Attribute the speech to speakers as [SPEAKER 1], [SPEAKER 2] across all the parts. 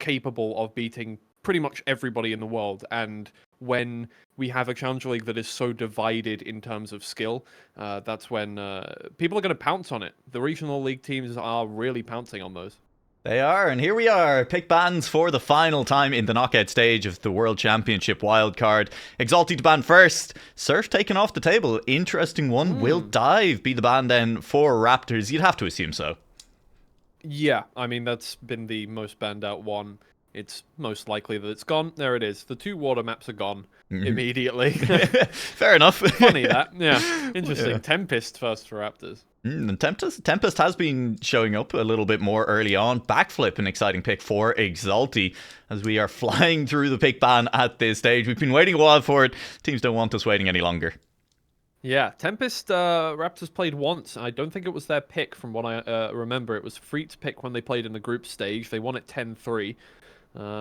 [SPEAKER 1] capable of beating pretty much everybody in the world. And when we have a Challenger League that is so divided in terms of skill, that's when people are going to pounce on it. The regional league teams are really pouncing on those.
[SPEAKER 2] They are, and here we are. Pick bans for the final time in the knockout stage of the World Championship Wildcard. Exalty to ban first. Surf taken off the table. Interesting one. Will Dive be the ban then for Raptors? You'd have to assume so.
[SPEAKER 1] Yeah, I mean, that's been the most banned out one. It's most likely that it's gone. There it is. The 2 water maps are gone immediately.
[SPEAKER 2] Fair enough.
[SPEAKER 1] Funny that. Yeah, interesting. Yeah. Tempest first for Raptors.
[SPEAKER 2] Tempest has been showing up a little bit more early on. Backflip, an exciting pick for Exalty as we are flying through the pick ban at this stage. We've been waiting a while for it. Teams don't want us waiting any longer.
[SPEAKER 1] Yeah, Tempest, Raptors played once. I don't think it was their pick from what I remember. It was Freet's pick when they played in the group stage. They won it 10-3.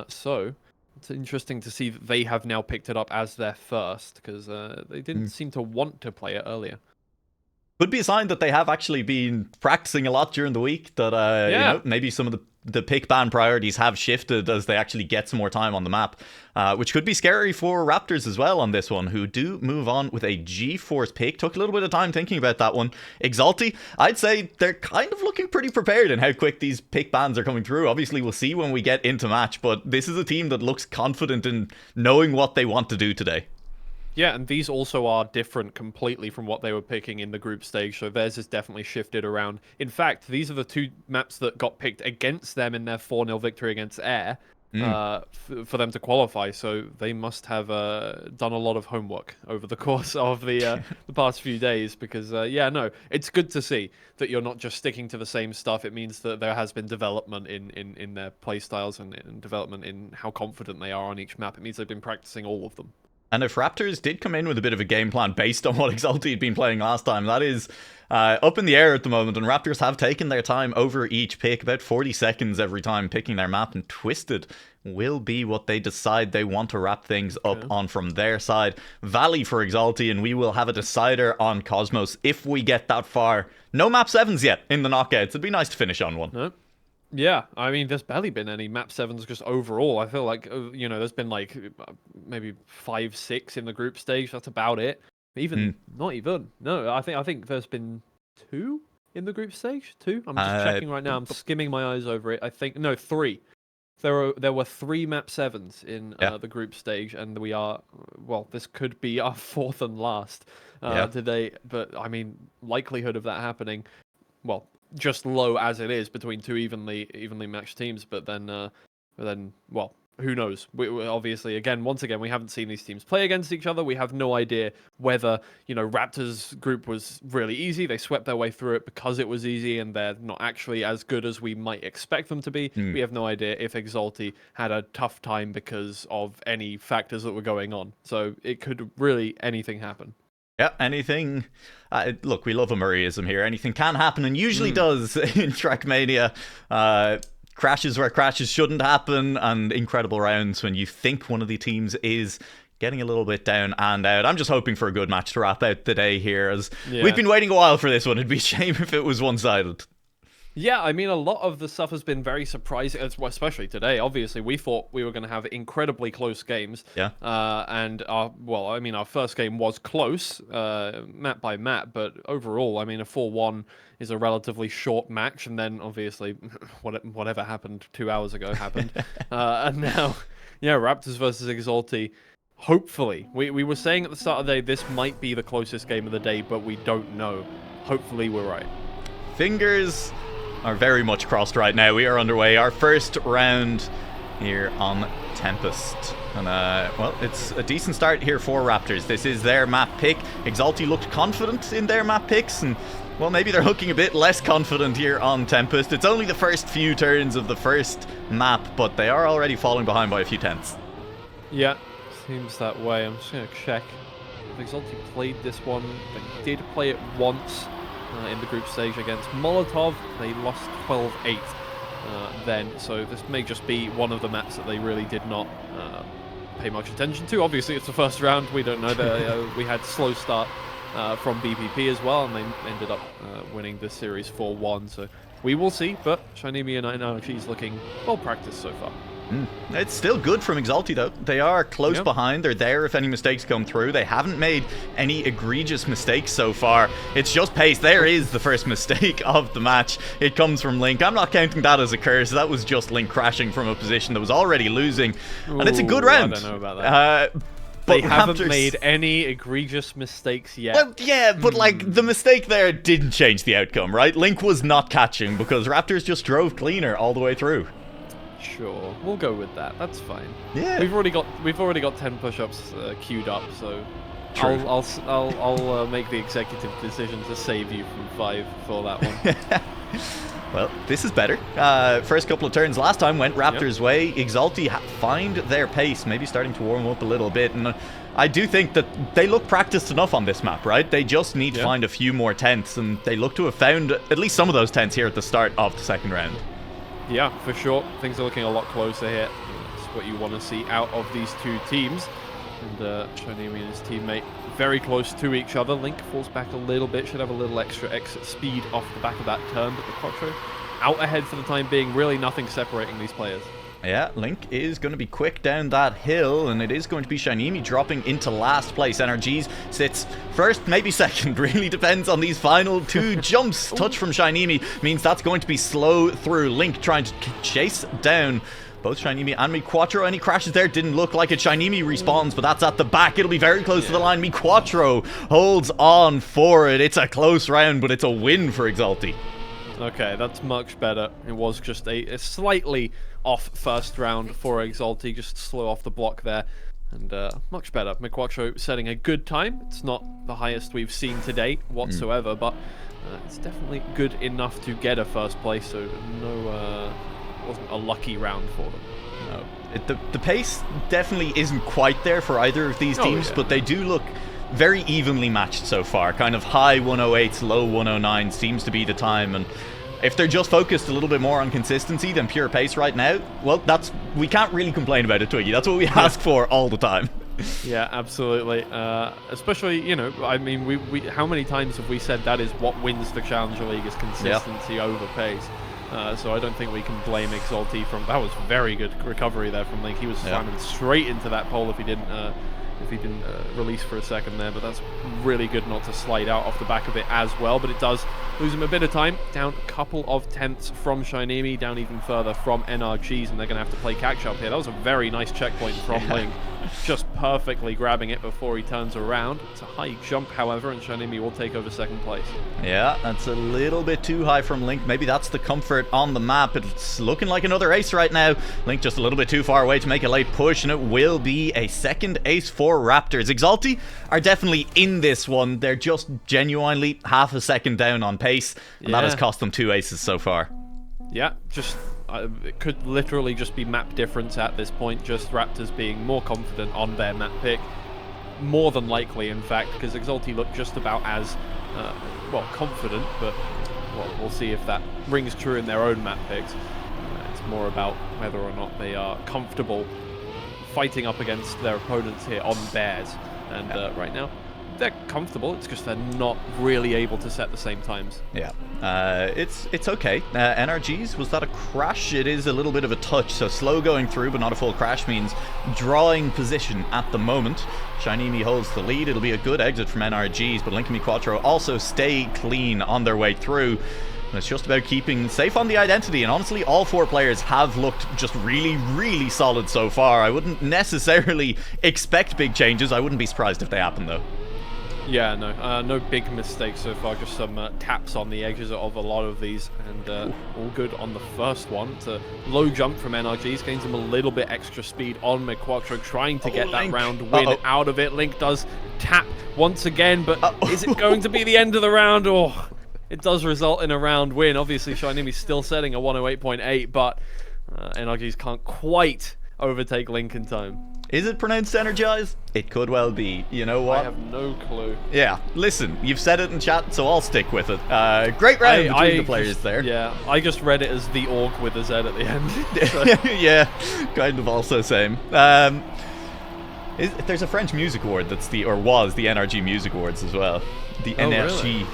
[SPEAKER 1] So it's interesting to see that they have now picked it up as their first, because they didn't seem to want to play it earlier.
[SPEAKER 2] Could be a sign that they have actually been practicing a lot during the week, that you know, maybe some of the pick ban priorities have shifted as they actually get some more time on the map, which could be scary for Raptors as well on this one, who do move on with a G-Force pick. Took a little bit of time thinking about that one. Exalty, I'd say they're kind of looking pretty prepared in how quick these pick bans are coming through. Obviously, we'll see when we get into match, but this is a team that looks confident in knowing what they want to do today.
[SPEAKER 1] Yeah, and these also are different completely from what they were picking in the group stage, so theirs has definitely shifted around. In fact, these are the 2 maps that got picked against them in their 4-0 victory against Air for them to qualify, so they must have done a lot of homework over the course of the past few days, because, yeah, no, it's good to see that you're not just sticking to the same stuff. It means that there has been development in their playstyles and development in how confident they are on each map. It means they've been practicing all of them.
[SPEAKER 2] And if Raptors did come in with a bit of a game plan based on what Exalty had been playing last time, that is up in the air at the moment. And Raptors have taken their time over each pick, about 40 seconds every time picking their map, and Twisted will be what they decide they want to wrap things up on from their side. Valley for Exalty, and we will have a decider on Cosmos if we get that far. No map 7s yet in the knockouts. It'd be nice to finish on one.
[SPEAKER 1] No. Yeah, I mean, there's barely been any map 7s just overall. I feel like, you know, there's been like maybe 5, 6 in the group stage. That's about it. Not even. No, I think there's been 2 in the group stage. 2. I'm just checking right now. I'm skimming my eyes over it. I think 3. There were 3 map 7s in the group stage, and we are, well, this could be our 4th and last today. But I mean, likelihood of that happening, well, just low as it is between 2 evenly matched teams, but then well, who knows? We obviously, once again, we haven't seen these teams play against each other. We have no idea whether, you know, Raptors group was really easy. They swept their way through it because it was easy, and they're not actually as good as we might expect them to be. We have no idea if Exalty had a tough time because of any factors that were going on. So it could really anything happen.
[SPEAKER 2] Yeah, anything. Look, we love a Murrayism here. Anything can happen, and usually does in Trackmania. Crashes where crashes shouldn't happen, and incredible rounds when you think one of the teams is getting a little bit down and out. I'm just hoping for a good match to wrap out the day here, as we've been waiting a while for this one. It'd be a shame if it was one-sided.
[SPEAKER 1] Yeah, I mean, a lot of the stuff has been very surprising, especially today. Obviously, we thought we were going to have incredibly close games.
[SPEAKER 2] Yeah.
[SPEAKER 1] And, our first game was close, map by map, but overall, I mean, a 4-1 is a relatively short match, and then, obviously, whatever happened 2 hours ago happened. And now, Raptors versus Exalty. Hopefully, we were saying at the start of the day, this might be the closest game of the day, but we don't know. Hopefully, we're right.
[SPEAKER 2] Fingers are very much crossed right now. We are underway. Our first round here on Tempest. And, well, it's a decent start here for Raptors. This is their map pick. Exalty looked confident in their map picks, and, well, maybe they're looking a bit less confident here on Tempest. It's only the first few turns of the first map, but they are already falling behind by a few tenths.
[SPEAKER 1] Yeah, seems that way. I'm just going to check. If Exalty played this one, they did play it once. In the group stage against Molotov. They lost 12-8 then, so this may just be one of the maps that they really did not pay much attention to. Obviously, it's the first round. We don't know. We had slow start from BPP as well, and they ended up winning this series 4-1, so we will see, but Shinemi and I know she's looking well practiced so far.
[SPEAKER 2] It's still good from Exalty, though. They are close behind. They're there if any mistakes come through. They haven't made any egregious mistakes so far. It's just pace. There is the first mistake of the match. It comes from Link. I'm not counting that as a curse. That was just Link crashing from a position that was already losing. And it's a good round.
[SPEAKER 1] I don't know about that.
[SPEAKER 2] But
[SPEAKER 1] they haven't made any egregious mistakes yet.
[SPEAKER 2] Well, yeah, but like the mistake there didn't change the outcome, right? Link was not catching because Raptors just drove cleaner all the way through.
[SPEAKER 1] Sure, we'll go with that. That's fine.
[SPEAKER 2] Yeah,
[SPEAKER 1] we've already got 10 push-ups queued up, so
[SPEAKER 2] True.
[SPEAKER 1] I'll make the executive decision to save you from 5 for that one.
[SPEAKER 2] Well, this is better. First couple of turns last time went Raptors' way. Exalty find their pace, maybe starting to warm up a little bit, and I do think that they look practiced enough on this map, right? They just need to find a few more tents, and they look to have found at least some of those tents here at the start of the second round.
[SPEAKER 1] Yeah, for sure. Things are looking a lot closer here. That's what you want to see out of these two teams. And Shonimi and his teammate very close to each other. Link falls back a little bit, should have a little extra exit speed off the back of that turn, but the Quattro out ahead for the time being. Really nothing separating these players.
[SPEAKER 2] Yeah, Link is going to be quick down that hill, and it is going to be Shinimi dropping into last place. NRGs sits first, maybe second. Really depends on these final 2 jumps. Touch from Shinimi means that's going to be slow through. Link trying to chase down both Shinimi and MiQuattro. Any crashes there didn't look like it. Shinimi respawns, but that's at the back. It'll be very close to the line. MiQuattro holds on for it. It's a close round, but it's a win for Exalty.
[SPEAKER 1] Okay, that's much better. It was just a slightly off first round for Exalty, just slow off the block there, and much better. MiQuattro setting a good time. It's not the highest we've seen to date whatsoever, but it's definitely good enough to get a first place, so no, wasn't a lucky round for them.
[SPEAKER 2] No. The pace definitely isn't quite there for either of these teams, but they do look very evenly matched so far. Kind of high 108s, low 109 seems to be the time, and if they're just focused a little bit more on consistency than pure pace right now, well, we can't really complain about it, Twiggy. That's what we ask for all the time.
[SPEAKER 1] Yeah, absolutely. Especially, you know, I mean, we how many times have we said that is what wins the Challenger League is consistency over pace? So I don't think we can blame Exalty from that. Was very good recovery there from Link. He was slamming straight into that pole if he didn't release for a second there, but that's really good not to slide out off the back of it as well. But it does lose him a bit of time. Down a couple of tenths from Shinimi, down even further from NRGs, and they're going to have to play catch up here. That was a very nice checkpoint from Link, just perfectly grabbing it before he turns around. It's a high jump, however, and Shinimi will take over second place. Yeah,
[SPEAKER 2] that's a little bit too high from Link. Maybe that's the comfort on the map. It's looking like another ace right now. Link just a little bit too far away to make a late push, and it will be a second ace for Raptors. Exalty are definitely in this one. They're just genuinely half a second down on pace, and that has cost them 2 aces so far.
[SPEAKER 1] Yeah, just it could literally just be map difference at this point, just Raptors being more confident on their map pick. More than likely, in fact, because Exalty look just about as, well, confident, but well, we'll see if that rings true in their own map picks. It's more about whether or not they are comfortable fighting up against their opponents here on bears. And right now, they're comfortable. It's just they're not really able to set the same times.
[SPEAKER 2] Yeah, it's okay. NRGs, was that a crash? It is a little bit of a touch, so slow going through, but not a full crash means drawing position at the moment. Shinimi holds the lead. It'll be a good exit from NRGs, but Link and MiQuattro also stay clean on their way through. And it's just about keeping safe on the identity, and honestly, all 4 players have looked just really, really solid so far. I wouldn't necessarily expect big changes. I wouldn't be surprised if they happen, though.
[SPEAKER 1] Yeah, no big mistakes so far, just some taps on the edges of a lot of these, and all good on the first one. It's a low jump from NRGs, gains him a little bit extra speed on MiQuattro, trying to get that round win out of it. Link does tap once again, but is it going to be the end of the round? Or it does result in a round win. Obviously, Shinimi's still setting a 108.8, but NRGs can't quite overtake Link in time.
[SPEAKER 2] Is it pronounced energize? It could well be. You know what?
[SPEAKER 1] I have no clue.
[SPEAKER 2] Yeah, listen, you've said it in chat, so I'll stick with it. Great round between the players there.
[SPEAKER 1] Yeah, I just read it as the orc with a Z at the end.
[SPEAKER 2] Yeah, kind of also same. There's a French music award that's was the NRG Music Awards as well. The NRG.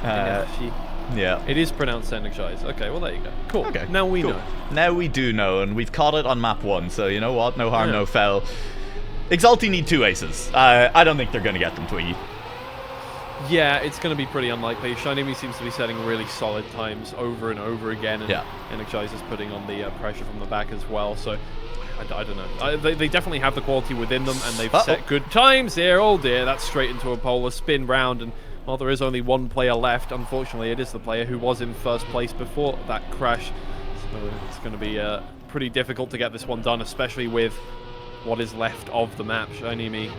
[SPEAKER 1] Really?
[SPEAKER 2] Yeah.
[SPEAKER 1] It is pronounced Energize. Okay, well, there you go. Cool.
[SPEAKER 2] Okay.
[SPEAKER 1] Now we
[SPEAKER 2] cool.
[SPEAKER 1] know.
[SPEAKER 2] Now we do know, and we've caught it on map 1, so you know what? No harm, no foul. Exalty need 2 aces. I don't think they're going to get them, Twiggy.
[SPEAKER 1] Yeah, it's going to be pretty unlikely. Shinemi seems to be setting really solid times over and over again, and Energize is putting on the pressure from the back as well, so I don't know. They definitely have the quality within them, and they've set good times here. Oh dear, that's straight into a polar spin round, and while there is only one player left, unfortunately it is the player who was in first place before that crash, so it's going to be pretty difficult to get this one done, especially with what is left of the map. Shinemi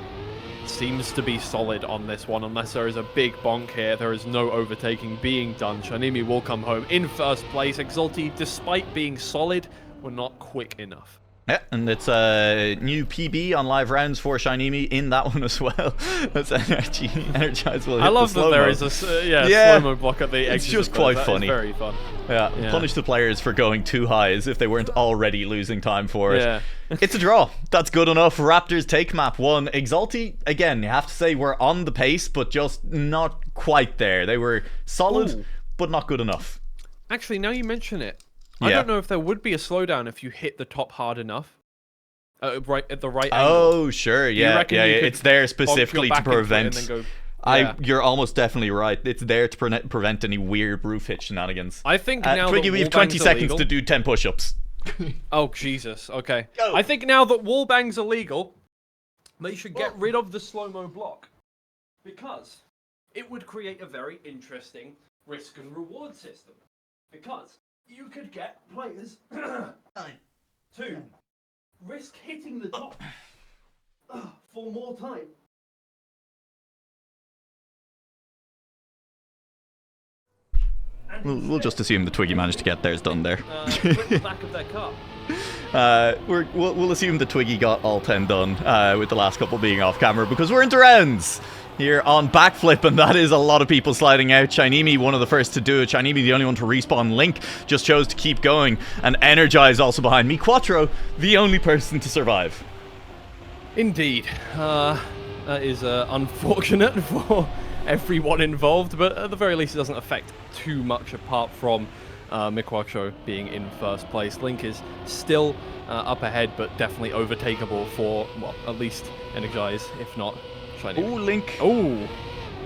[SPEAKER 1] seems to be solid on this one. Unless there is a big bonk here, there is no overtaking being done. Shinemi will come home in first place. Exalty, despite being solid, were not quick enough.
[SPEAKER 2] Yeah, and it's a new PB on live rounds for Shinemi in that one as well. That's Energize will hit
[SPEAKER 1] I love
[SPEAKER 2] the
[SPEAKER 1] that there is a slow-mo block at the exit.
[SPEAKER 2] It's just quite funny.
[SPEAKER 1] Very fun.
[SPEAKER 2] Yeah, punish the players for going too high as if they weren't already losing time for it.
[SPEAKER 1] Yeah.
[SPEAKER 2] It's a draw. That's good enough. Raptors take map 1. Exalty, again, you have to say we're on the pace, but just not quite there. They were solid, but not good enough.
[SPEAKER 1] Actually, now you mention it, I don't know if there would be a slowdown if you hit the top hard enough. Right at the right angle.
[SPEAKER 2] Oh, sure. Yeah, it's there specifically to prevent... You're almost definitely right. It's there to prevent any weird roof hit shenanigans.
[SPEAKER 1] I think now
[SPEAKER 2] Twiggy, we have 20 seconds to do 10 push-ups.
[SPEAKER 1] Oh, Jesus. Okay.
[SPEAKER 2] Go.
[SPEAKER 1] I think now that wallbang's illegal, they should get rid of the slow-mo block. Because it would create a very interesting risk and reward system. Because you could get players to risk hitting the top for more time.
[SPEAKER 2] We'll just assume the Twiggy managed to get theirs done there.
[SPEAKER 1] The back of their car.
[SPEAKER 2] We'll assume the Twiggy got all 10 done with the last couple being off camera because we're into rounds here on backflip, and that is a lot of people sliding out. Shinemi, one of the first to do it. Shinemi, the only one to respawn. Link just chose to keep going, and Energize also behind me. Quattro, the only person to survive.
[SPEAKER 1] Indeed. That is unfortunate for everyone involved, but at the very least it doesn't affect too much apart from Mikwacho being in first place. Link is still up ahead, but definitely overtakeable for, well, at least Energize, if not Shinemi.
[SPEAKER 2] Oh, Link.
[SPEAKER 1] Oh.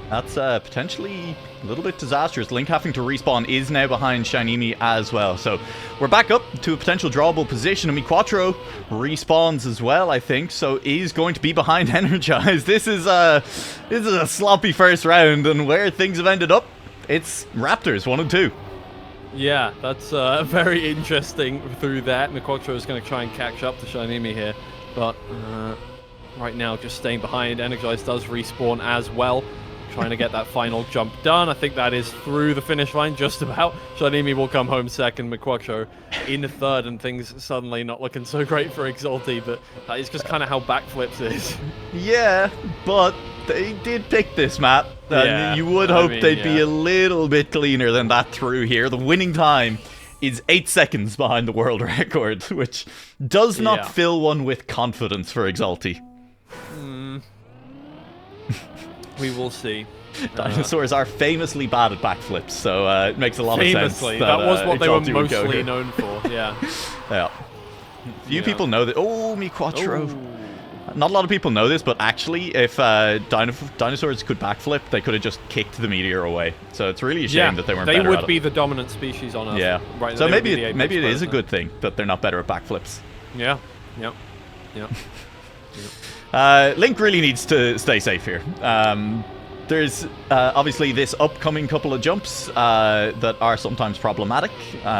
[SPEAKER 2] That's potentially a little bit disastrous. Link having to respawn is now behind Shinemi as well. So we're back up to a potential drawable position. I mean, Quattro respawns as well, I think. So is going to be behind Energize. This is a sloppy first round, and where things have ended up, it's Raptors 1 and 2.
[SPEAKER 1] Yeah, that's very interesting through that. Quattro is going to try and catch up to Shinemi here, but right now just staying behind. Energize does respawn as well, trying to get that final jump done. I think that is through the finish line just about. Shinemi will come home second, Mikwacho in third, and things suddenly not looking so great for Exalty, but that is just kind of how backflips is.
[SPEAKER 2] Yeah, but they did pick this map, and you would hope they'd be a little bit cleaner than that through here. The winning time is 8 seconds behind the world record, which does not fill one with confidence for Exalty.
[SPEAKER 1] We will see.
[SPEAKER 2] Dinosaurs are famously bad at backflips, so it makes a lot of sense.
[SPEAKER 1] That was what
[SPEAKER 2] Exalty
[SPEAKER 1] they were mostly known for, yeah.
[SPEAKER 2] Few people know that. Oh, Quattro. Not a lot of people know this, but actually, if dinosaurs could backflip, they could have just kicked the meteor away. So it's really a shame that they weren't better at it.
[SPEAKER 1] They would be the dominant species on Earth.
[SPEAKER 2] Yeah.
[SPEAKER 1] Right,
[SPEAKER 2] so maybe it is a good thing that they're not better at backflips.
[SPEAKER 1] Yeah. Yep.
[SPEAKER 2] Link really needs to stay safe here. There's obviously this upcoming couple of jumps that are sometimes problematic.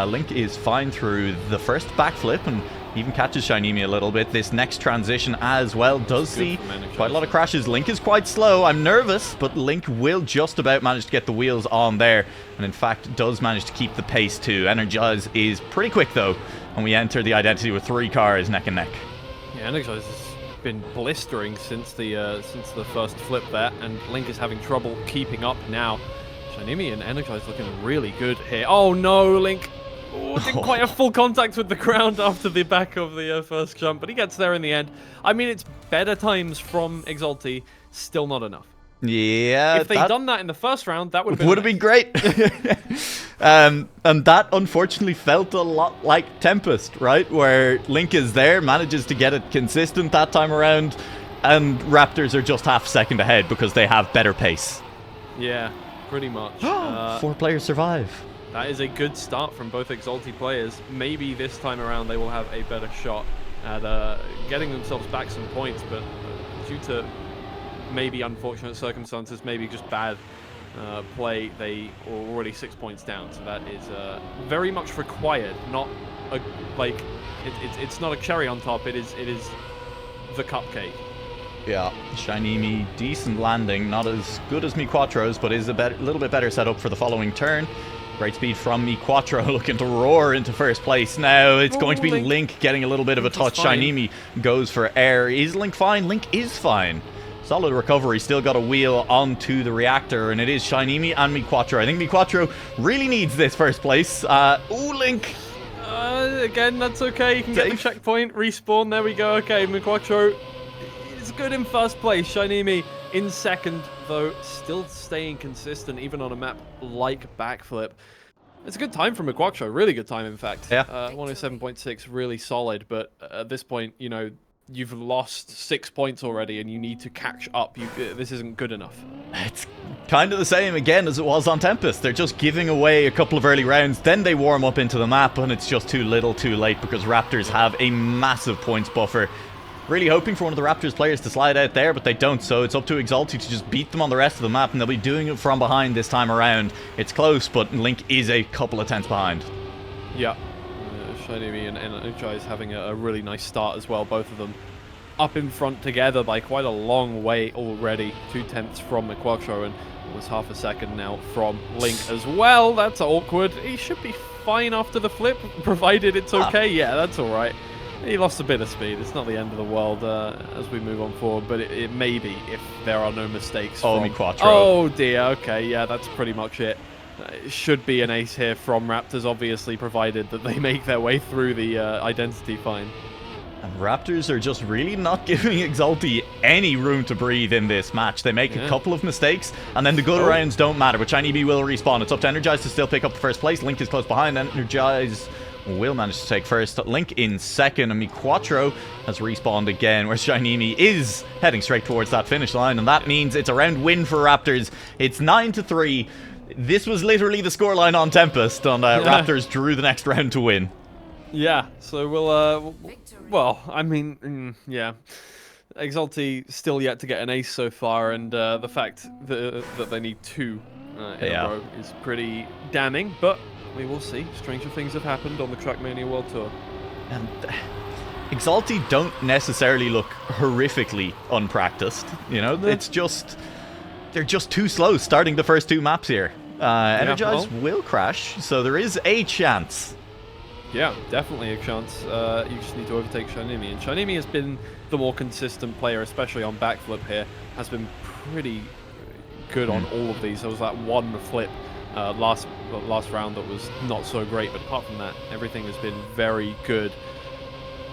[SPEAKER 2] Link is fine through the first backflip and even catches Shinemi a little bit. This next transition as well does see quite a lot of crashes. Link is quite slow. I'm nervous, but Link will just about manage to get the wheels on there, and in fact does manage to keep the pace too. Energize is pretty quick though, and we enter the identity with 3 cars neck and neck.
[SPEAKER 1] Yeah, Energize has been blistering since the first flip there, and Link is having trouble keeping up now. Shinemi and Energize looking really good here. Oh no, Link! Oh, didn't quite have full contact with the ground after the back of the first jump, but he gets there in the end. I mean, it's better times from Exalty, still not enough.
[SPEAKER 2] Yeah,
[SPEAKER 1] If they'd done that in the first round, that would
[SPEAKER 2] have been great. And that unfortunately felt a lot like Tempest, right? Where Link is there, manages to get it consistent that time around, and Raptors are just half a second ahead because they have better pace.
[SPEAKER 1] Yeah, pretty much.
[SPEAKER 2] 4 players survive.
[SPEAKER 1] That is a good start from both Exalty players. Maybe this time around they will have a better shot at getting themselves back some points, but due to maybe unfortunate circumstances, maybe just bad play, they are already 6 points down. So that is very much required. Not a, like it's not a cherry on top. It is the cupcake.
[SPEAKER 2] Yeah, Shinimi, decent landing, not as good as Mi Quattro's, but is a little bit better set up for the following turn. Great speed from Mi Quattro, looking to roar into first place. Now it's going to be Link getting a little bit of a touch. Shinimi goes for air. Is Link fine? Link is fine. Solid recovery, still got a wheel onto the reactor, and it is Shinimi and Mi Quattro. I think Mi Quattro really needs this first place. Ooh, Link.
[SPEAKER 1] Again, that's okay. You can get the checkpoint, respawn. There we go. Okay, Mi Quattro is good in first place. Shinimi in second, though, still staying consistent, even on a map like Backflip. It's a good time from Mi Quattro. Really good time, in fact.
[SPEAKER 2] Yeah.
[SPEAKER 1] 107.6, really solid. But at this point, you know, you've lost 6 points already, and you need to catch up. This isn't good enough.
[SPEAKER 2] It's kind of the same again as it was on Tempest. They're just giving away a couple of early rounds, then they warm up into the map, and it's just too little too late because Raptors have a massive points buffer. Really hoping for one of the Raptors players to slide out there, but they don't, so it's up to Exalty to just beat them on the rest of the map, and they'll be doing it from behind this time around. It's close, but Link is a couple of tenths behind.
[SPEAKER 1] Yeah. Shinimi and Energize having a really nice start as well, both of them up in front together by quite a long way already. 2/10 from Mi Quattro and almost half a second now from Link as well. That's awkward. He should be fine after the flip, provided it's okay. Yeah, that's alright. He lost a bit of speed. It's not the end of the world as we move on forward, but it may be if there are no mistakes.
[SPEAKER 2] Oh, Mi Quattro.
[SPEAKER 1] Oh dear, okay, yeah, that's pretty much it. It should be an ace here from Raptors, obviously, provided that they make their way through the identity fine.
[SPEAKER 2] And Raptors are just really not giving Exalty any room to breathe in this match. They make a couple of mistakes, and then the good rounds don't matter, but Shinimi will respawn. It's up to Energize to still pick up the first place. Link is close behind. Energize will manage to take first. Link in second, and Mi Quattro has respawned again, where Shinimi is heading straight towards that finish line, and that means it's a round win for Raptors. It's 9-3. This was literally the scoreline on Tempest, and Raptors drew the next round to win.
[SPEAKER 1] Yeah, so we'll, well, I mean, yeah. Exalty still yet to get an ace so far, and the fact that they need 2 in a row is pretty damning, but we will see. Stranger things have happened on the Trackmania World Tour.
[SPEAKER 2] And Exalty don't necessarily look horrifically unpracticed, you know? It's just, they're just too slow starting the first 2 maps here. Energize will crash, so there is a chance.
[SPEAKER 1] Yeah, definitely a chance. You just need to overtake Shinimi. And Shinimi has been the more consistent player, especially on Backflip here. Has been pretty good on all of these. There was that one flip last round that was not so great, but apart from that, everything has been very good.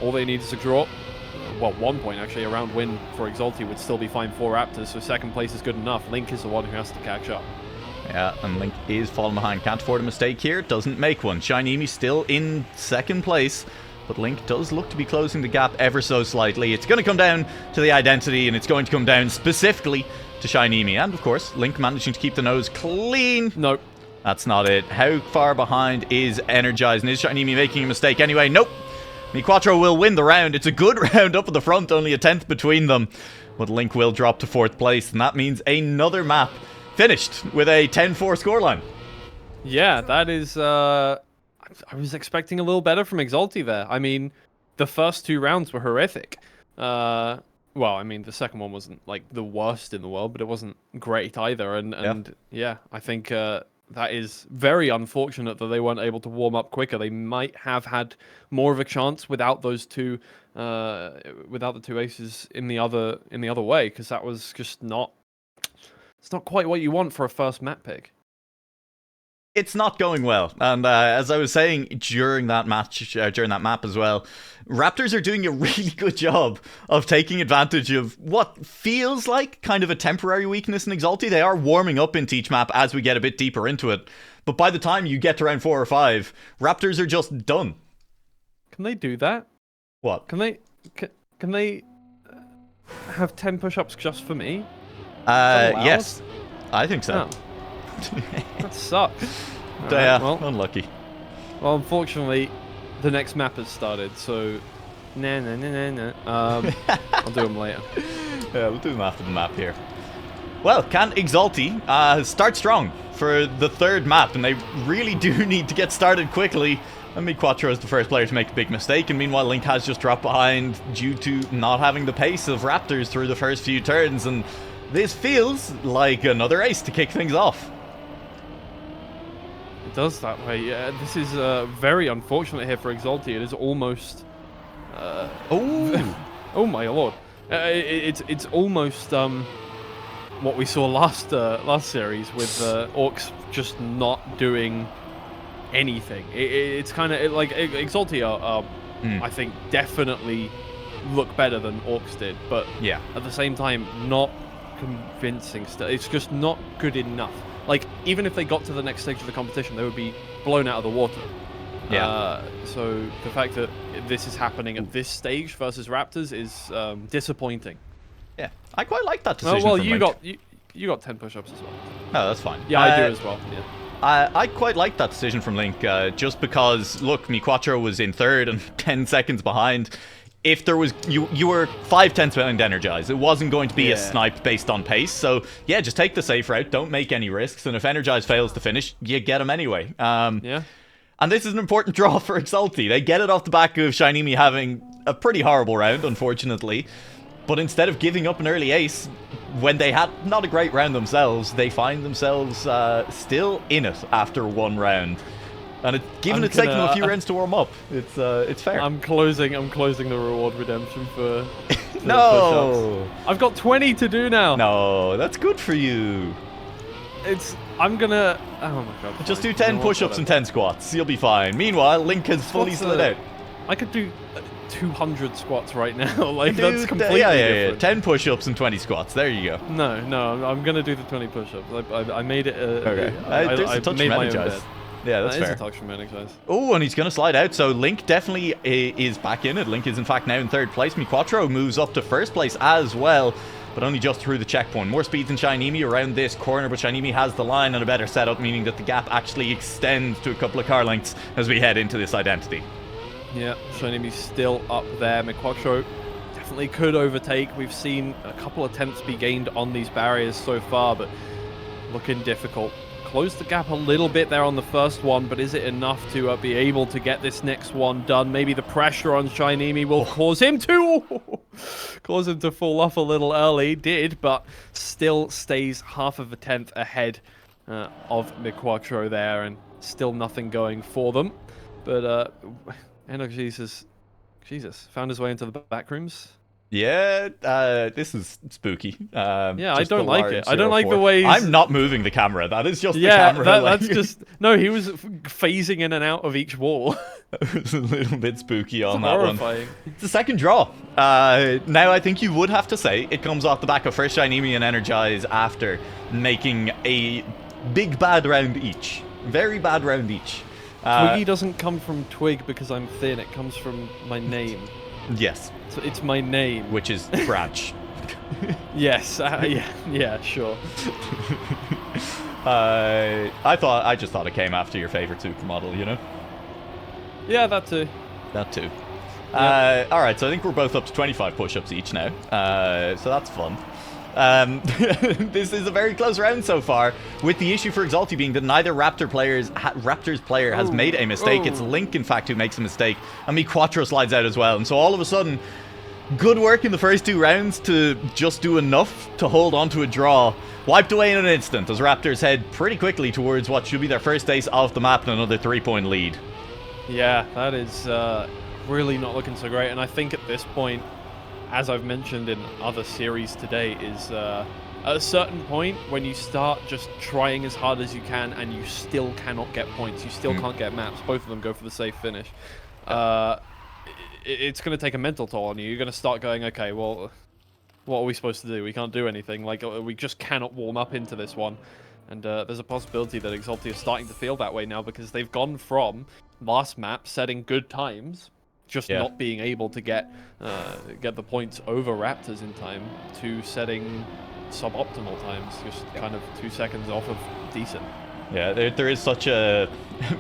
[SPEAKER 1] All they need is a draw. Well, 1 point actually, a round win for Exalty would still be fine for Raptors, so second place is good enough. Link is the one who has to catch up.
[SPEAKER 2] Yeah, and Link is falling behind. Can't afford a mistake here. Doesn't make one. Shinimi still in second place, but Link does look to be closing the gap ever so slightly. It's going to come down to the identity, and it's going to come down specifically to Shinimi. And, of course, Link managing to keep the nose clean.
[SPEAKER 1] Nope.
[SPEAKER 2] That's not it. How far behind is Energize? And is Shinimi making a mistake anyway? Nope. Mi Quattro will win the round. It's a good round up at the front, only a 10th between them. But Link will drop to 4th place, and that means another map finished with a 10-4 scoreline.
[SPEAKER 1] Yeah, that is... I was expecting a little better from Exalty there. I mean, the first 2 rounds were horrific. Well, I mean, the second one wasn't, like, the worst in the world, but it wasn't great either. And yeah, I think that is very unfortunate that they weren't able to warm up quicker. They might have had more of a chance without those 2... without the 2 aces in the other way, because that was just not... It's not quite what you want for a first map pick.
[SPEAKER 2] it's not going well. And as I was saying during that match, during that map as well, Raptors are doing a really good job of taking advantage of what feels like kind of a temporary weakness in Exalty. They are warming up into each map as we get a bit deeper into it. But by the time you get to round 4 or 5, Raptors are just done.
[SPEAKER 1] Can they do that?
[SPEAKER 2] What?
[SPEAKER 1] Can they have 10 push-ups just for me?
[SPEAKER 2] Yes. I think so.
[SPEAKER 1] Oh. That sucks.
[SPEAKER 2] Yeah,
[SPEAKER 1] well,
[SPEAKER 2] unlucky.
[SPEAKER 1] Well, unfortunately, the next map has started, so nah. I'll do them later.
[SPEAKER 2] Yeah, we'll do them after the map here. Well, can Exalty start strong for the third map, and they really do need to get started quickly. And Quattro is the first player to make a big mistake, and meanwhile Link has just dropped behind due to not having the pace of Raptors through the first few turns, and this feels like another ace to kick things off.
[SPEAKER 1] It does that way, yeah. This is very unfortunate here for Exalty. It is almost... oh my lord. It's almost what we saw last series with Orcs just not doing anything. It's kind of like Exalty are I think definitely look better than Orcs did, but
[SPEAKER 2] yeah,
[SPEAKER 1] at the same time not convincing still. It's just not good enough. Like, even if they got to the next stage of the competition, they would be blown out of the water.
[SPEAKER 2] Yeah.
[SPEAKER 1] So the fact that this is happening at this stage versus Raptors is disappointing.
[SPEAKER 2] Yeah, I quite like that decision.
[SPEAKER 1] Well,
[SPEAKER 2] from
[SPEAKER 1] you
[SPEAKER 2] Link.
[SPEAKER 1] got 10 push-ups as well.
[SPEAKER 2] Oh, that's fine.
[SPEAKER 1] Yeah, I do as well. Yeah.
[SPEAKER 2] I quite like that decision from Link, just because, look, Quattro was in third and 10 seconds behind. If there was, you were 5/10 behind Energize. It wasn't going to be a snipe based on pace. So yeah, just take the safe route. Don't make any risks. And if Energize fails to finish, you get him anyway.
[SPEAKER 1] Yeah.
[SPEAKER 2] And this is an important draw for Exalty. They get it off the back of Shinimi having a pretty horrible round, unfortunately. But instead of giving up an early ace, when they had not a great round themselves, they find themselves still in it after one round. And given it's taken them a few rounds to warm up, it's fair.
[SPEAKER 1] I'm closing the reward redemption for
[SPEAKER 2] no!
[SPEAKER 1] I've got 20 to do now.
[SPEAKER 2] No, that's good for you.
[SPEAKER 1] I'm gonna... Oh my god.
[SPEAKER 2] Just do 10 push-ups and 10 squats. You'll be fine. Meanwhile, Link has fully slid out.
[SPEAKER 1] I could do 200 squats right now. Like, that's completely different.
[SPEAKER 2] 10 push-ups and 20 squats. There you go.
[SPEAKER 1] No, I'm gonna do the 20 push-ups. I made it...
[SPEAKER 2] okay. There's a touch from Energize. Yeah, that's fair.
[SPEAKER 1] A touch from Energize.
[SPEAKER 2] Oh, and he's going to slide out, so Link definitely is back in it. Link is, in fact, now in third place. Quattro moves up to first place as well, but only just through the checkpoint. More speed than Shinimi around this corner, but Shinimi has the line and a better setup, meaning that the gap actually extends to a couple of car lengths as we head into this identity.
[SPEAKER 1] Yeah, Shinimi's still up there. Quattro definitely could overtake. We've seen a couple attempts be gained on these barriers so far, but looking difficult. Closed the gap a little bit there on the first one, but is it enough to be able to get this next one done? Maybe the pressure on Shinimi will cause him to fall off a little early. Did, but still stays half of a tenth ahead of Quattro there, and still nothing going for them. But Jesus found his way into the back rooms.
[SPEAKER 2] Yeah, this is spooky.
[SPEAKER 1] Yeah, I don't like it. I don't like the way
[SPEAKER 2] I'm not moving the camera. That is just the camera.
[SPEAKER 1] That's just... No, he was phasing in and out of each wall.
[SPEAKER 2] It was a little bit spooky on that
[SPEAKER 1] horrifying.
[SPEAKER 2] one. It's the second draw. Now, I think you would have to say it comes off the back of first Shinimi and Energize after making a big bad round each. Very bad round each.
[SPEAKER 1] Twiggy doesn't come from Twig because I'm thin. It comes from my name.
[SPEAKER 2] Yes.
[SPEAKER 1] So it's my name.
[SPEAKER 2] Which is Branch.
[SPEAKER 1] Yes. Yeah, sure.
[SPEAKER 2] I just thought it came after your favorite supermodel, you know?
[SPEAKER 1] Yeah, that too.
[SPEAKER 2] That too.
[SPEAKER 1] Yep.
[SPEAKER 2] Alright, so I think we're both up to 25 push-ups each now. So that's fun. This is a very close round so far, with the issue for Exalty being that neither Raptors player has made a mistake. It's Link, in fact, who makes a mistake, and Quattro slides out as well. And so all of a sudden, good work in the first two rounds to just do enough to hold on to a draw. Wiped away in an instant as Raptors head pretty quickly towards what should be their first ace of the map and another 3-point lead.
[SPEAKER 1] Yeah, that is really not looking so great. And I think at this point, as I've mentioned in other series today, is a at a certain point, when you start just trying as hard as you can and you still cannot get points, you still can't get maps, both of them go for the safe finish, it's going to take a mental toll on you. You're going to start going, okay, well, what are we supposed to do? We can't do anything. Like, we just cannot warm up into this one. And there's a possibility that Exalty is starting to feel that way now, because they've gone from last map setting good times, just not being able to get the points over Raptors in time, to setting suboptimal times, just kind of 2 seconds off of decent.
[SPEAKER 2] Yeah, there is such a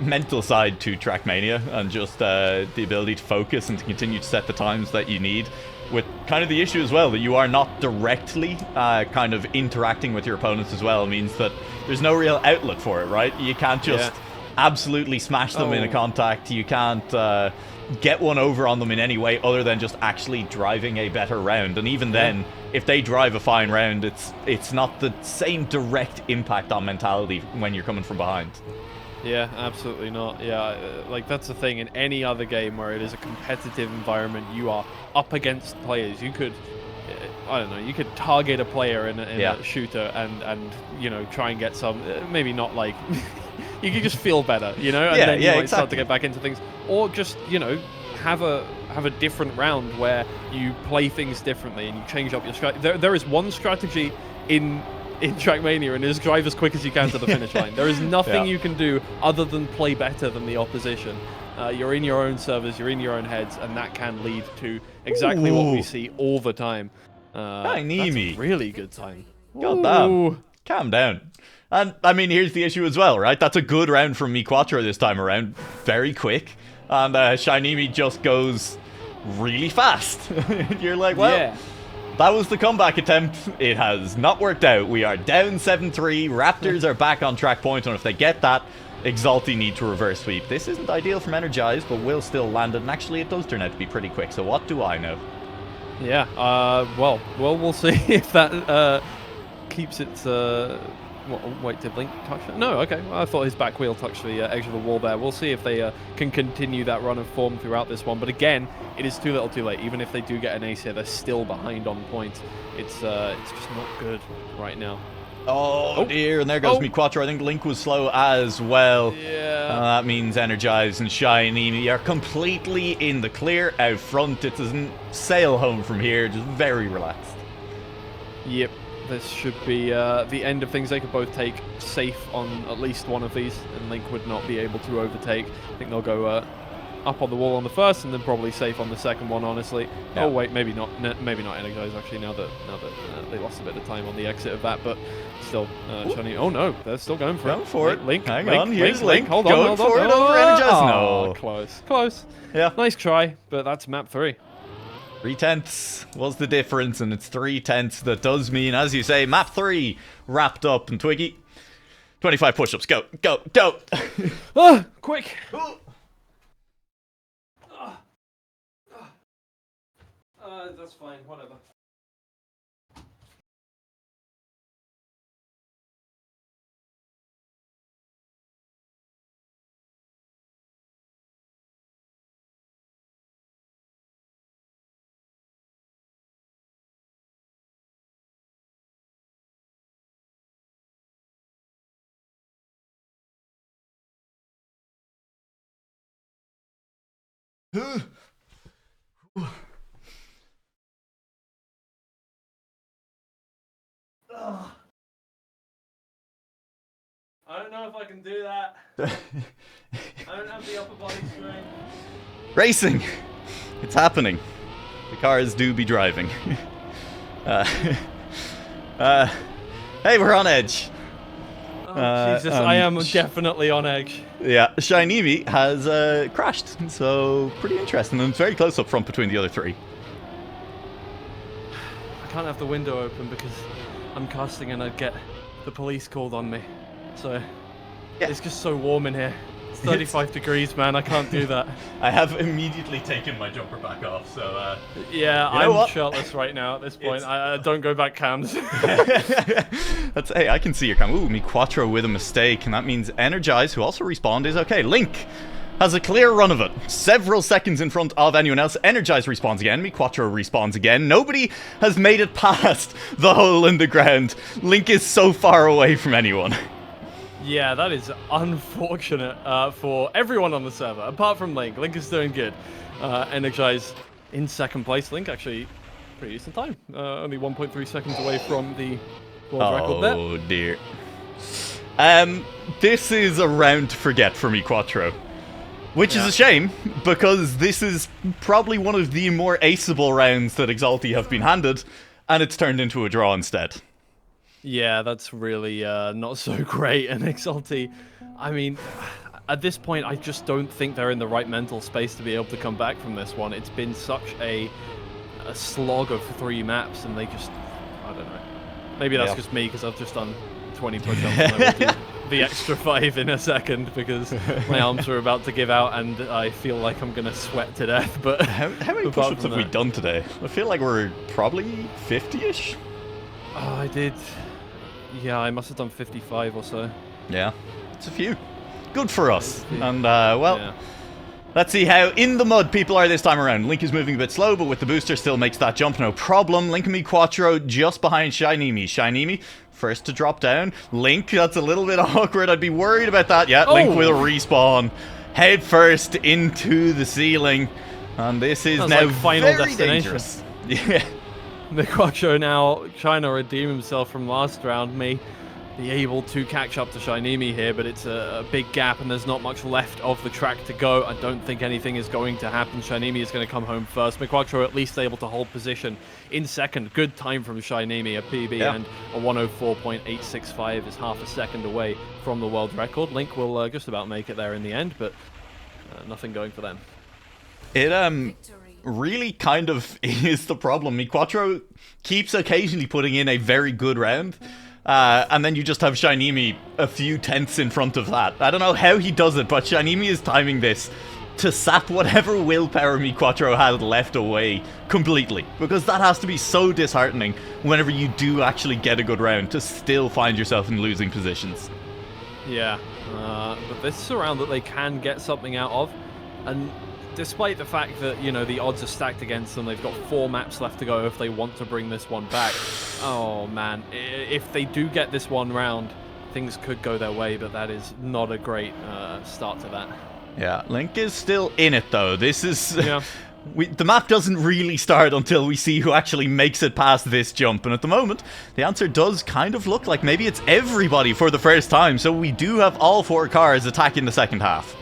[SPEAKER 2] mental side to Trackmania, and just the ability to focus and to continue to set the times that you need, with kind of the issue as well that you are not directly kind of interacting with your opponents as well, means that there's no real outlet for it, right? You can't just absolutely smash them in a contact. You can't get one over on them in any way other than just actually driving a better round. And even then, if they drive a fine round, it's not the same direct impact on mentality when you're coming from behind.
[SPEAKER 1] Yeah, absolutely not. Yeah, like that's the thing. In any other game where it is a competitive environment, you are up against players. You could, I don't know, you could target a player in a shooter and you know, try and get some, maybe not like, you could just feel better, you know, and then you might start to get back into things, or just, you know, have a different round where you play things differently and you change up your strategy. There is one strategy in Trackmania, and it is drive as quick as you can to the finish line. There is nothing you can do other than play better than the opposition. You're in your own servers, you're in your own heads, and that can lead to exactly what we see all the time. That's a really good time.
[SPEAKER 2] God damn. Calm down. And, I mean, here's the issue as well, right? That's a good round from MiQuattro this time around. Very quick. And Shinimi just goes really fast. You're like, well, that was the comeback attempt. It has not worked out. We are down 7-3. Raptors are back on track point, and if they get that, Exalty need to reverse sweep. This isn't ideal from Energize, but will still land it. And actually, it does turn out to be pretty quick. So what do I know?
[SPEAKER 1] Yeah, well, we'll see if that keeps its... wait, did Link touch it? No, okay. I thought his back wheel touched the edge of the wall there. We'll see if they can continue that run of form throughout this one. But again, it is too little too late. Even if they do get an ace here, they're still behind on points. It's just not good right now.
[SPEAKER 2] Oh dear, and there goes MiQuattro. I think Link was slow as well.
[SPEAKER 1] Yeah.
[SPEAKER 2] That means Energize and Shinimi are completely in the clear out front. It doesn't sail home from here, just very relaxed.
[SPEAKER 1] Yep. This should be the end of things. They could both take safe on at least one of these, and Link would not be able to overtake. I think they'll go up on the wall on the first, and then probably safe on the second one, honestly. Yeah. Oh wait, maybe not Energize actually. Now that they lost a bit of time on the exit of that, but still, Shiny. Oh no, they're still going for it.
[SPEAKER 2] For it.
[SPEAKER 1] Link,
[SPEAKER 2] hang on. Here's Link.
[SPEAKER 1] Hold on,
[SPEAKER 2] going for it over Energize. No,
[SPEAKER 1] close. Yeah, nice try, but that's map 3.
[SPEAKER 2] 3/10 was the difference, and it's 3/10. That does mean, as you say, map 3 wrapped up. And Twiggy, 25 push-ups. Go.
[SPEAKER 1] Quick. That's fine. Whatever. I don't know if I can do that. I don't have the upper body strength.
[SPEAKER 2] Racing! It's happening. The cars do be driving. Hey, we're on edge.
[SPEAKER 1] Oh, Jesus, I am definitely on edge.
[SPEAKER 2] Yeah, Shinimi has crashed, so pretty interesting. And it's very close up front between the other 3.
[SPEAKER 1] I can't have the window open because I'm casting and I'd get the police called on me. So, it's just so warm in here. It's 35 degrees, man. I can't do that.
[SPEAKER 2] I have immediately taken my jumper back off, so...
[SPEAKER 1] yeah, I'm shirtless right now at this point. I don't go back cams.
[SPEAKER 2] Hey, I can see your cam. Ooh, MiQuattro with a mistake, and that means Energize, who also respawned, is okay. Link has a clear run of it. Several seconds in front of anyone else. Energize respawns again. Mi4ro respawns again. Nobody has made it past the hole in the ground. Link is so far away from anyone.
[SPEAKER 1] Yeah, that is unfortunate for everyone on the server, apart from Link. Link is doing good. Energize in second place. Link actually pretty decent time. Only 1.3 seconds away from the world record there.
[SPEAKER 2] Oh dear. This is a round to forget for Mi4ro. Which is a shame, because this is probably one of the more aceable rounds that Exalty have been handed, and it's turned into a draw instead.
[SPEAKER 1] Yeah, that's really not so great. And Exalty, I mean, at this point, I just don't think they're in the right mental space to be able to come back from this one. It's been such a slog of 3 maps, and they just, I don't know. Maybe that's just me, because I've just done 20 push-ups and I will do the extra 5 in a second because my arms are about to give out and I feel like I'm going to sweat to death. But
[SPEAKER 2] how many push-ups have we done today? I feel like we're probably 50-ish.
[SPEAKER 1] I did. Yeah, I must have done 55 or so.
[SPEAKER 2] Yeah, it's a few. Good for us. And, well, let's see how in the mud people are this time around. Link is moving a bit slow, but with the booster still makes that jump no problem. Link and Mi4ro just behind Shinimi. Shinimi first to drop down. Link, that's a little bit awkward. I'd be worried about that. Yeah, Link will respawn. Head first into the ceiling. And this is now like final very dangerous. Yeah.
[SPEAKER 1] Mi4ro now trying to redeem himself from last round. May be able to catch up to Shinimi here, but it's a big gap and there's not much left of the track to go. I don't think anything is going to happen. Shinimi is going to come home first. Mi4ro at least able to hold position in second. Good time from Shinimi, a PB and a 104.865 is half a second away from the world record. Link will just about make it there in the end, but nothing going for them.
[SPEAKER 2] It really kind of is the problem. Mi4ro keeps occasionally putting in a very good round. And then you just have Shinimi a few tenths in front of that. I don't know how he does it, but Shinimi is timing this to sap whatever willpower Mi4ro had left away completely. Because that has to be so disheartening whenever you do actually get a good round to still find yourself in losing positions.
[SPEAKER 1] Yeah, but this is a round that they can get something out of. And despite the fact that, you know, the odds are stacked against them, they've got 4 maps left to go if they want to bring this one back. Oh, man. If they do get this one round, things could go their way, but that is not a great start to that.
[SPEAKER 2] Yeah, Link is still in it, though. This is... the map doesn't really start until we see who actually makes it past this jump. And at the moment, the answer does kind of look like maybe it's everybody for the first time. So we do have all 4 cars attacking the second half.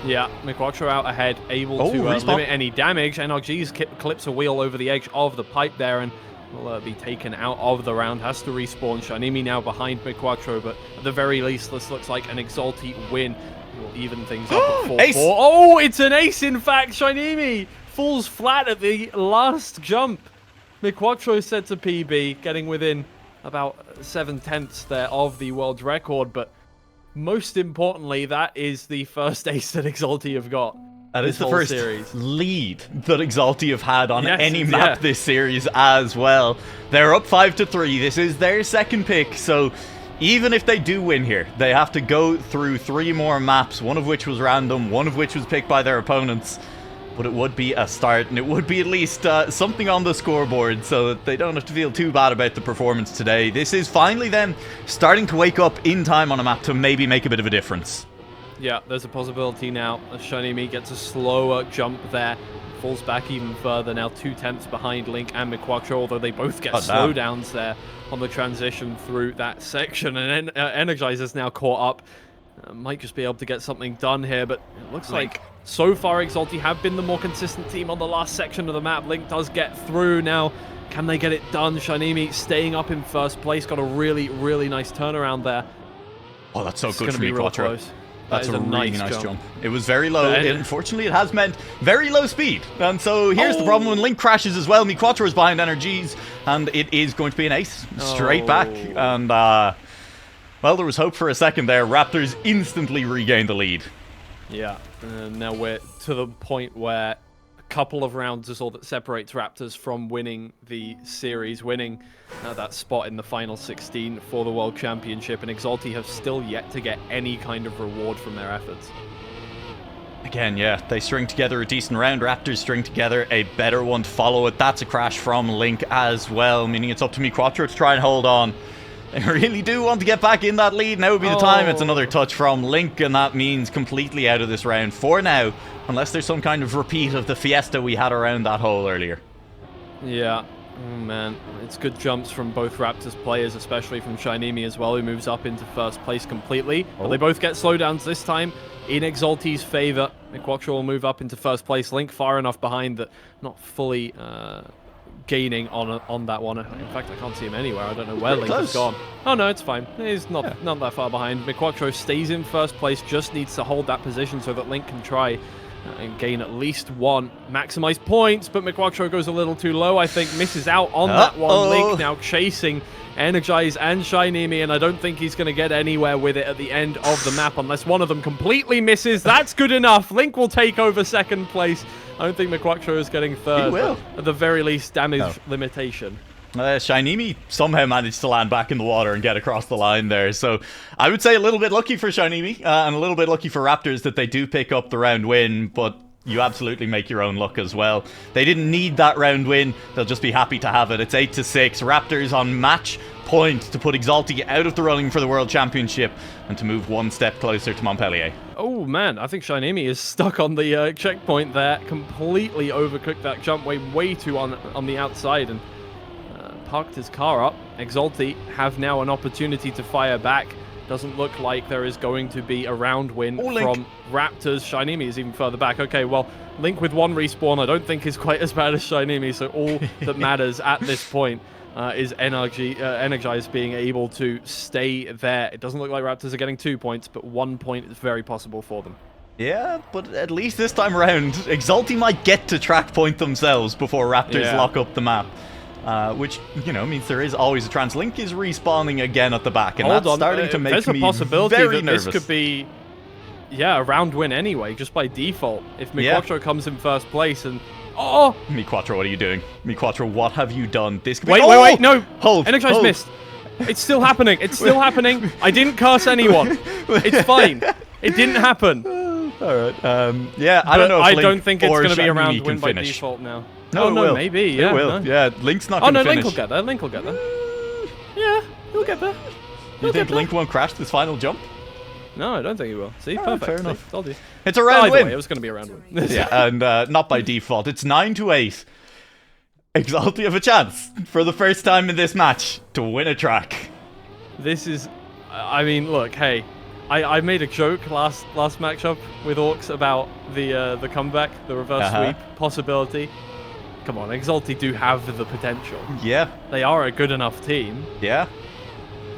[SPEAKER 1] Yeah, Mi4ro out ahead, able to limit any damage. NRG's clips a wheel over the edge of the pipe there and will be taken out of the round. Has to respawn. Shinimi now behind Mi4ro, but at the very least, this looks like an Exalty win. Will even things up at 4-4. Oh, it's an ace, in fact. Shinimi falls flat at the last jump. Mi4ro sets a PB, getting within about 7/10 there of the world record, but most importantly, that is the first ace that Exalty have got.
[SPEAKER 2] That is the first lead that Exalty have had on any map this series as well. They're up 5-3. This is their second pick, so even if they do win here, they have to go through 3 more maps, one of which was random, one of which was picked by their opponents. But it would be a start, and it would be at least something on the scoreboard so that they don't have to feel too bad about the performance today. This is finally them starting to wake up in time on a map to maybe make a bit of a difference.
[SPEAKER 1] Yeah, there's a possibility now. Shinimi gets a slower jump there, falls back even further, now 2/10 behind Link and Mi4ro, although they both get slowdowns there on the transition through that section. And Energize is now caught up. Might just be able to get something done here, but it looks like so far Exalty have been the more consistent team on the last section of the map. Link does get through now. Can they get it done? Shinimi staying up in first place. Got a really, really nice turnaround there.
[SPEAKER 2] Oh, that's so good for Mi4ro. That's a really nice jump. It was very low. Unfortunately, it has meant very low speed. And so here's the problem when Link crashes as well. Mi4ro is behind NRGs, and it is going to be an ace. Straight back. And, well, there was hope for a second there. Raptors instantly regained the lead.
[SPEAKER 1] Yeah, and now we're to the point where a couple of rounds is all that separates Raptors from winning the series, winning that spot in the final 16 for the World Championship, and Exalty have still yet to get any kind of reward from their efforts.
[SPEAKER 2] Again, yeah, they string together a decent round. Raptors string together a better one to follow it. That's a crash from Link as well, meaning it's up to miQuattro to try and hold on. They really do want to get back in that lead. Now would be the time. It's another touch from Link, and that means completely out of this round for now, unless there's some kind of repeat of the fiesta we had around that hole earlier.
[SPEAKER 1] Yeah. Oh, man. It's good jumps from both Raptors players, especially from Shinimi as well, who moves up into first place completely. But they both get slowdowns this time in Exalty's favor. miQuattro will move up into first place. Link far enough behind that not fully gaining on that one. In fact, I can't see him anywhere. I don't know where Link has gone. Oh, no, it's fine. He's not that far behind. miQuattro stays in first place, just needs to hold that position so that Link can try and gain at least one. Maximize points, but miQuattro goes a little too low. I think misses out on that one. Link now chasing Energize and Shinimi, and I don't think he's going to get anywhere with it at the end of the map unless one of them completely misses. That's good enough. Link will take over second place. I don't think miQuattro is getting third.
[SPEAKER 2] He will.
[SPEAKER 1] At the very least, damage limitation.
[SPEAKER 2] Shinimi somehow managed to land back in the water and get across the line there. So I would say a little bit lucky for Shinimi and a little bit lucky for Raptors that they do pick up the round win, but you absolutely make your own luck as well. They didn't need that round win. They'll just be happy to have it. It's 8-6. Raptors on match point to put Exalty out of the running for the World Championship and to move one step closer to Montpellier.
[SPEAKER 1] Oh, man. I think Shinimi is stuck on the checkpoint there. Completely overcooked that jump way too on the outside and parked his car up. Exalty have now an opportunity to fire back. Doesn't look like there is going to be a round win from Raptors. Shinimi is even further back. Okay, well, Link with one respawn I don't think is quite as bad as Shinimi, so all that matters at this point is Energize being able to stay there. It doesn't look like Raptors are getting 2 points, but 1 point is very possible for them.
[SPEAKER 2] Yeah, but at least this time around, Exalty might get to track point themselves before Raptors lock up the map. Which, you know, means there is always a chance. Link is respawning again at the back, and that's starting to make me very nervous. There's a possibility that this
[SPEAKER 1] could be, a round win anyway, just by default. If miQuattro comes in first place and... Oh!
[SPEAKER 2] miQuattro, what are you doing? miQuattro, what have you done? This could be...
[SPEAKER 1] Wait, no!
[SPEAKER 2] Hold!
[SPEAKER 1] Energize missed. It's still happening. It's still happening. I didn't curse anyone. It's fine. It didn't happen.
[SPEAKER 2] Alright, yeah, I don't know if
[SPEAKER 1] I
[SPEAKER 2] Link
[SPEAKER 1] don't think it's going to be a round win by
[SPEAKER 2] finish.
[SPEAKER 1] Default now.
[SPEAKER 2] No,
[SPEAKER 1] no, maybe, yeah.
[SPEAKER 2] It will.
[SPEAKER 1] No.
[SPEAKER 2] Yeah, Link's not going to finish.
[SPEAKER 1] Link will get there. Link will get there. Yeah, he'll get there.
[SPEAKER 2] You think Link won't crash this final jump?
[SPEAKER 1] No, I don't think he will. See, perfect.
[SPEAKER 2] Fair enough.
[SPEAKER 1] Told you.
[SPEAKER 2] It's a round win.
[SPEAKER 1] Way, it was going to be a round win.
[SPEAKER 2] Yeah, and not by default. It's 9-8. Exalty have a chance for the first time in this match to win a track.
[SPEAKER 1] This is, I mean, look, hey, I made a joke last matchup with Orcs about the comeback, the reverse sweep possibility. Come on, Exalty do have the potential. Yeah. They are a good enough team.
[SPEAKER 2] Yeah.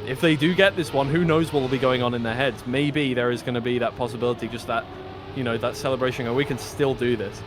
[SPEAKER 1] If they do get this one, who knows what will be going on in their heads. Maybe there is going to be that possibility, just that, you know, that celebration, and we can still do this.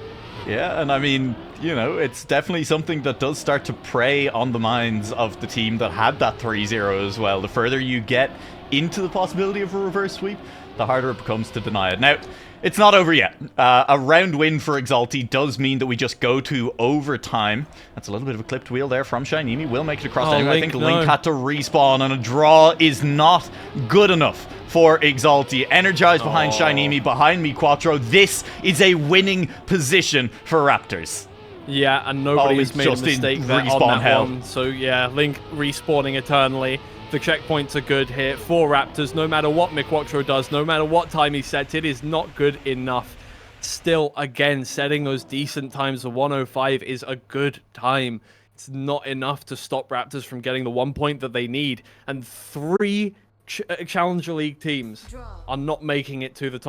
[SPEAKER 2] Yeah, and I mean, you know, it's definitely something that does start to prey on the minds of the team that had that 3-0 as well. The further you get into the possibility of a reverse sweep, the harder it becomes to deny it. Now, it's not over yet. A round win for Exalty does mean that we just go to overtime. That's a little bit of a clipped wheel there from Shinimi. Will make it across anyway. I think Link had to respawn, and a draw is not good enough for Exalty. Energized behind Shinimi, behind miQuattro. This is a winning position for Raptors.
[SPEAKER 1] Yeah, and nobody has made a mistake there on that one. So yeah, Link respawning eternally. The checkpoints are good here for Raptors. No matter what miQuattro does, no matter what time he sets, it is not good enough. Still, again, setting those decent times of 105 is a good time. It's not enough to stop Raptors from getting the 1 point that they need. And 3 Challenger League teams are not making it to the top